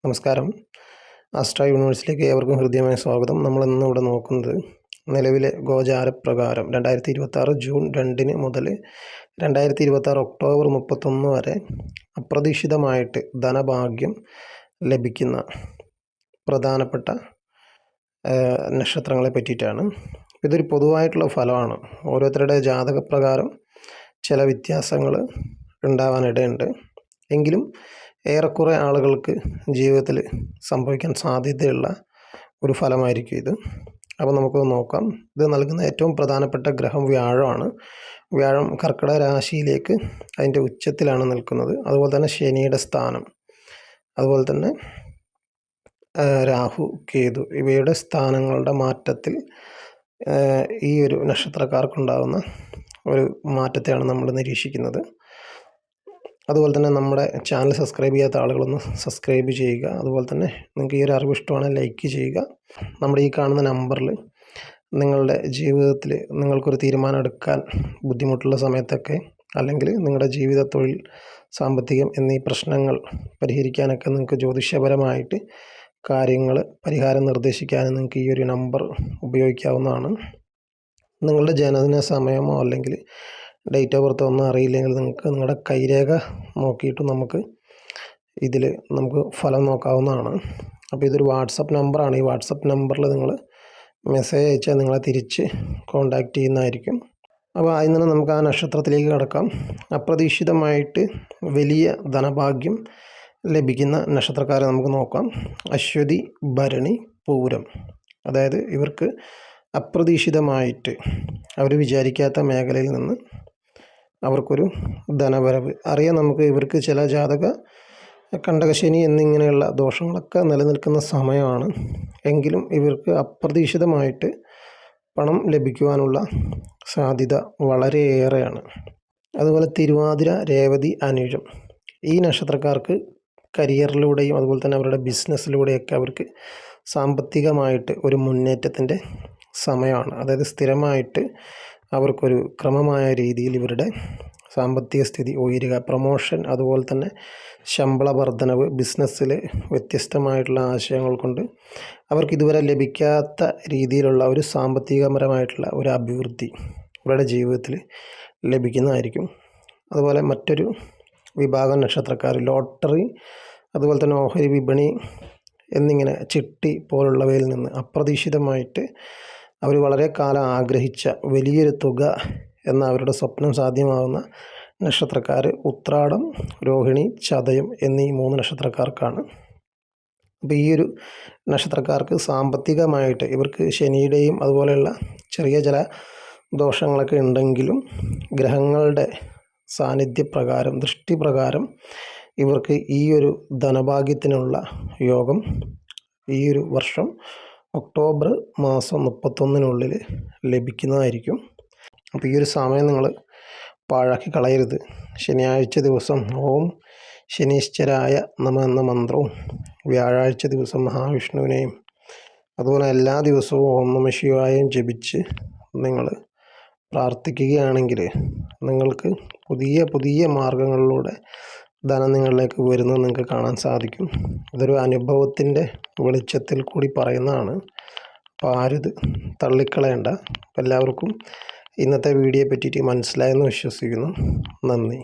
നമസ്കാരം. ആസ്ട്ര യൂണിവേഴ്സിറ്റിയിലേക്ക് ഏവർക്കും ഹൃദ്യമായ സ്വാഗതം. നമ്മളിന്ന് ഇവിടെ നോക്കുന്നത് നിലവിലെ ഗോചാരപ്രകാരം 2026 ജൂൺ 2 മുതൽ 2026 ഒക്ടോബർ 31 വരെ അപ്രതീക്ഷിതമായിട്ട് ധനഭാഗ്യം ലഭിക്കുന്ന പ്രധാനപ്പെട്ട നക്ഷത്രങ്ങളെ പറ്റിയിട്ടാണ്. ഇതൊരു പൊതുവായിട്ടുള്ള ഫലമാണ്. ഓരോരുത്തരുടെ ജാതകപ്രകാരം ചില വ്യത്യാസങ്ങൾ ഉണ്ടാവാനിടയുണ്ട്. എങ്കിലും ഏറെക്കുറെ ആളുകൾക്ക് ജീവിതത്തിൽ സംഭവിക്കാൻ സാധ്യതയുള്ള ഒരു ഫലമായിരിക്കും ഇത്. അപ്പോൾ നമുക്ക് നോക്കാം. ഇത് നൽകുന്ന ഏറ്റവും പ്രധാനപ്പെട്ട ഗ്രഹം വ്യാഴമാണ്. വ്യാഴം കർക്കിടക രാശിയിലേക്ക് അതിൻ്റെ ഉച്ചത്തിലാണ് നിൽക്കുന്നത്. അതുപോലെ തന്നെ ശനിയുടെ സ്ഥാനം, അതുപോലെ തന്നെ രാഹു, കേതു ഇവയുടെ സ്ഥാനങ്ങളുടെ മാറ്റത്തിൽ ഈ ഒരു നക്ഷത്രക്കാർക്കുണ്ടാകുന്ന ഒരു മാറ്റത്തെയാണ് നമ്മൾ നിരീക്ഷിക്കുന്നത്. അതുപോലെ തന്നെ നമ്മുടെ ചാനൽ സബ്സ്ക്രൈബ് ചെയ്യാത്ത ആളുകളൊന്ന് സബ്സ്ക്രൈബ് ചെയ്യുക. അതുപോലെ തന്നെ നിങ്ങൾക്ക് ഈ ഒരു അറിവ് ഇഷ്ടമാണെങ്കിൽ ലൈക്ക് ചെയ്യുക. നമ്മുടെ ഈ കാണുന്ന നമ്പറിൽ നിങ്ങളുടെ ജീവിതത്തിൽ നിങ്ങൾക്കൊരു തീരുമാനം എടുക്കാൻ ബുദ്ധിമുട്ടുള്ള സമയത്തൊക്കെ, അല്ലെങ്കിൽ നിങ്ങളുടെ ജീവിത, തൊഴിൽ, സാമ്പത്തികം എന്നീ പ്രശ്നങ്ങൾ പരിഹരിക്കാനൊക്കെ നിങ്ങൾക്ക് ജ്യോതിഷപരമായിട്ട് കാര്യങ്ങൾ പരിഹാരം നിർദ്ദേശിക്കാനും നിങ്ങൾക്ക് ഈ ഒരു നമ്പർ ഉപയോഗിക്കാവുന്നതാണ്. നിങ്ങളുടെ ജനന സമയമോ അല്ലെങ്കിൽ ഡേറ്റ് ഓഫ് ബർത്ത് ഒന്നും അറിയില്ലെങ്കിൽ നിങ്ങൾക്ക് നിങ്ങളുടെ കൈരേഖ നോക്കിയിട്ട് നമുക്ക് ഫലം നോക്കാവുന്നതാണ്. അപ്പോൾ ഇതൊരു വാട്സപ്പ് നമ്പറാണ്. ഈ വാട്സപ്പ് നമ്പറിൽ നിങ്ങൾ മെസ്സേജ് അയച്ചാൽ നിങ്ങളെ തിരിച്ച് കോൺടാക്റ്റ് ചെയ്യുന്നതായിരിക്കും. അപ്പോൾ അതിൽ നിന്ന് നമുക്ക് ആ നക്ഷത്രത്തിലേക്ക് കടക്കാം. അപ്രതീക്ഷിതമായിട്ട് വലിയ ധനഭാഗ്യം ലഭിക്കുന്ന നക്ഷത്രക്കാരെ നമുക്ക് നോക്കാം. അശ്വതി, ഭരണി, പൂരം. അതായത് ഇവർക്ക് അപ്രതീക്ഷിതമായിട്ട് അവർ വിചാരിക്കാത്ത മേഖലയിൽ നിന്ന് അവർക്കൊരു ധനവരവ് അറിയാം. നമുക്ക് ഇവർക്ക് ചില ജാതക കണ്ടകശനി എന്നിങ്ങനെയുള്ള ദോഷങ്ങളൊക്കെ നിലനിൽക്കുന്ന സമയമാണ്. എങ്കിലും ഇവർക്ക് അപ്രതീക്ഷിതമായിട്ട് പണം ലഭിക്കുവാനുള്ള സാധ്യത വളരെയേറെയാണ്. അതുപോലെ തിരുവാതിര, രേവതി, അനിഴം ഈ നക്ഷത്രക്കാർക്ക് കരിയറിലൂടെയും അതുപോലെ തന്നെ അവരുടെ ബിസിനസ്സിലൂടെയൊക്കെ അവർക്ക് സാമ്പത്തികമായിട്ട് ഒരു മുന്നേറ്റത്തിൻ്റെ സമയമാണ്. അതായത് സ്ഥിരമായിട്ട് അവർക്കൊരു ക്രമമായ രീതിയിൽ ഇവരുടെ സാമ്പത്തിക സ്ഥിതി ഉയരുക, പ്രൊമോഷൻ, അതുപോലെ തന്നെ ശമ്പള വർധനവ്, ബിസിനസ്സിൽ വ്യത്യസ്തമായിട്ടുള്ള ആശയങ്ങൾ കൊണ്ട് അവർക്ക് ഇതുവരെ ലഭിക്കാത്ത രീതിയിലുള്ള ഒരു സാമ്പത്തികപരമായിട്ടുള്ള ഒരു അഭിവൃദ്ധി ഇവരുടെ ജീവിതത്തിൽ ലഭിക്കുന്നതായിരിക്കും. അതുപോലെ മറ്റൊരു വിഭാഗം നക്ഷത്രക്കാർ ലോട്ടറി, അതുപോലെ തന്നെ ഓഹരി വിപണി എന്നിങ്ങനെ ചിട്ടി പോലുള്ളവയിൽ നിന്ന് അപ്രതീക്ഷിതമായിട്ട് അവർ വളരെ കാലം ആഗ്രഹിച്ച വലിയൊരു തുക എന്ന അവരുടെ സ്വപ്നം സാധ്യമാകുന്ന നക്ഷത്രക്കാർ ഉത്രാടം, രോഹിണി, ചതയം എന്നീ 3 നക്ഷത്രക്കാർക്കാണ്. അപ്പോൾ ഈ ഒരു നക്ഷത്രക്കാർക്ക് സാമ്പത്തികമായിട്ട് ഇവർക്ക് ശനിയുടെയും അതുപോലെയുള്ള ചെറിയ ചില ദോഷങ്ങളൊക്കെ ഉണ്ടെങ്കിലും ഗ്രഹങ്ങളുടെ സാന്നിധ്യപ്രകാരം, ദൃഷ്ടിപ്രകാരം ഇവർക്ക് ഈ ഒരു ധനഭാഗ്യത്തിനുള്ള യോഗം ഈ ഒരു വർഷം ഒക്ടോബർ മാസം 31 ലഭിക്കുന്നതായിരിക്കും. അപ്പോൾ ഈ ഒരു സമയം നിങ്ങൾ പാഴാക്കി കളയരുത്. ശനിയാഴ്ച ദിവസം ഓം ശനീശ്വരായ നമ എന്ന മന്ത്രവും, വ്യാഴാഴ്ച ദിവസം മഹാവിഷ്ണുവിനെയും, അതുപോലെ എല്ലാ ദിവസവും ഓം നമ ശിവായം ജപിച്ച് നിങ്ങൾ പ്രാർത്ഥിക്കുകയാണെങ്കിൽ നിങ്ങൾക്ക് പുതിയ പുതിയ മാർഗങ്ങളിലൂടെ ധനം നിങ്ങളിലേക്ക് വരുന്നത് നിങ്ങൾക്ക് കാണാൻ സാധിക്കും. ഇതൊരു അനുഭവത്തിൻ്റെ വെളിച്ചത്തിൽ കൂടി പറയുന്നതാണ്. അപ്പോൾ ആരും ഇത് തള്ളിക്കളയണ്ട. എല്ലാവർക്കും ഇന്നത്തെ വീഡിയോയെ പറ്റിയിട്ട് മനസ്സിലായെന്ന് വിശ്വസിക്കുന്നു. നന്ദി.